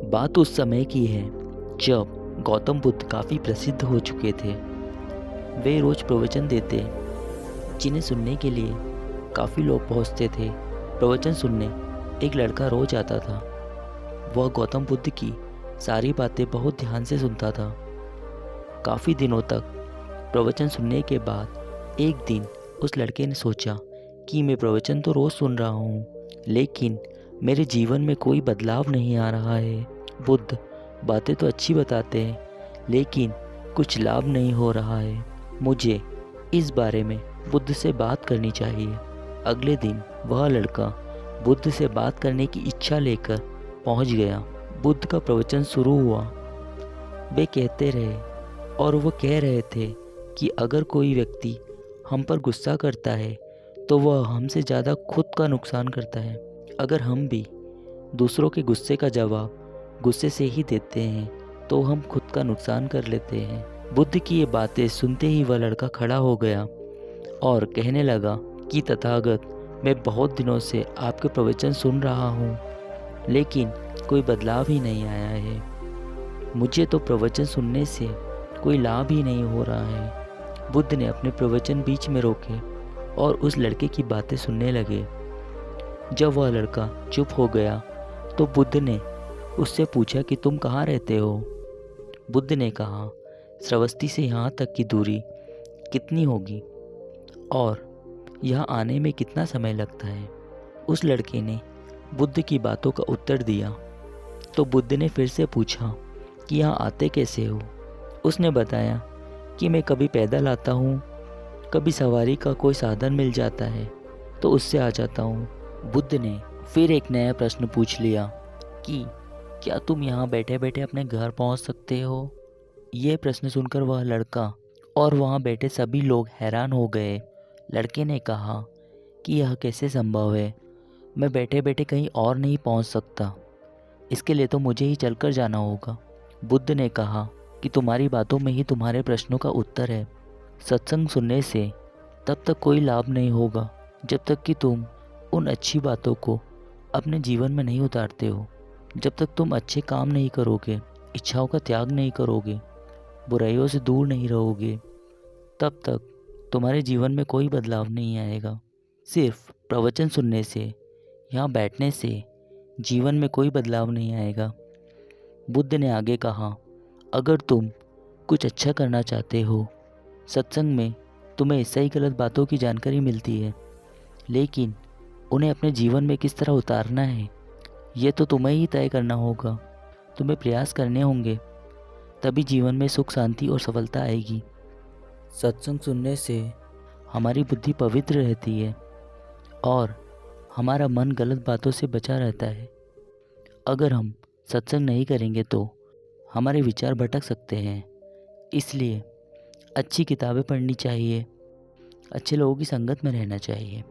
बात उस समय की है जब गौतम बुद्ध काफ़ी प्रसिद्ध हो चुके थे। वे रोज़ प्रवचन देते, जिन्हें सुनने के लिए काफ़ी लोग पहुंचते थे। प्रवचन सुनने एक लड़का रोज आता था। वह गौतम बुद्ध की सारी बातें बहुत ध्यान से सुनता था। काफ़ी दिनों तक प्रवचन सुनने के बाद एक दिन उस लड़के ने सोचा कि मैं प्रवचन तो रोज़ सुन रहा हूँ, लेकिन मेरे जीवन में कोई बदलाव नहीं आ रहा है। बुद्ध बातें तो अच्छी बताते हैं, लेकिन कुछ लाभ नहीं हो रहा है। मुझे इस बारे में बुद्ध से बात करनी चाहिए। अगले दिन वह लड़का बुद्ध से बात करने की इच्छा लेकर पहुंच गया। बुद्ध का प्रवचन शुरू हुआ। वे कहते रहे और वो कह रहे थे कि अगर कोई व्यक्ति हम पर गुस्सा करता है तो वह हमसे ज़्यादा खुद का नुकसान करता है। अगर हम भी दूसरों के गुस्से का जवाब गुस्से से ही देते हैं तो हम खुद का नुकसान कर लेते हैं। बुद्ध की ये बातें सुनते ही वह लड़का खड़ा हो गया और कहने लगा कि तथागत, मैं बहुत दिनों से आपके प्रवचन सुन रहा हूँ, लेकिन कोई बदलाव ही नहीं आया है। मुझे तो प्रवचन सुनने से कोई लाभ ही नहीं हो रहा है। बुद्ध ने अपने प्रवचन बीच में रोके और उस लड़के की बातें सुनने लगे। जब वह लड़का चुप हो गया तो बुद्ध ने उससे पूछा कि तुम कहाँ रहते हो। बुद्ध ने कहा, श्रावस्ती से यहाँ तक की दूरी कितनी होगी और यहाँ आने में कितना समय लगता है। उस लड़के ने बुद्ध की बातों का उत्तर दिया। तो बुद्ध ने फिर से पूछा कि यहाँ आते कैसे हो। उसने बताया कि मैं कभी पैदल आता हूँ, कभी सवारी का कोई साधन मिल जाता है तो उससे आ जाता हूँ। बुद्ध ने फिर एक नया प्रश्न पूछ लिया कि क्या तुम यहाँ बैठे बैठे अपने घर पहुँच सकते हो। यह प्रश्न सुनकर वह लड़का और वहाँ बैठे सभी लोग हैरान हो गए। लड़के ने कहा कि यह कैसे संभव है, मैं बैठे बैठे कहीं और नहीं पहुँच सकता, इसके लिए तो मुझे ही चलकर जाना होगा। बुद्ध ने कहा कि तुम्हारी बातों में ही तुम्हारे प्रश्नों का उत्तर है। सत्संग सुनने से तब तक कोई लाभ नहीं होगा जब तक कि तुम उन अच्छी बातों को अपने जीवन में नहीं उतारते हो। जब तक तुम अच्छे काम नहीं करोगे, इच्छाओं का त्याग नहीं करोगे, बुराइयों से दूर नहीं रहोगे, तब तक तुम्हारे जीवन में कोई बदलाव नहीं आएगा। सिर्फ प्रवचन सुनने से, यहाँ बैठने से जीवन में कोई बदलाव नहीं आएगा। बुद्ध ने आगे कहा, अगर तुम कुछ अच्छा करना चाहते हो, सत्संग में तुम्हें सही गलत बातों की जानकारी मिलती है, लेकिन उन्हें अपने जीवन में किस तरह उतारना है ये तो तुम्हें ही तय करना होगा। तुम्हें प्रयास करने होंगे, तभी जीवन में सुख, शांति और सफलता आएगी। सत्संग सुनने से हमारी बुद्धि पवित्र रहती है और हमारा मन गलत बातों से बचा रहता है। अगर हम सत्संग नहीं करेंगे तो हमारे विचार भटक सकते हैं। इसलिए अच्छी किताबें पढ़नी चाहिए, अच्छे लोगों की संगत में रहना चाहिए।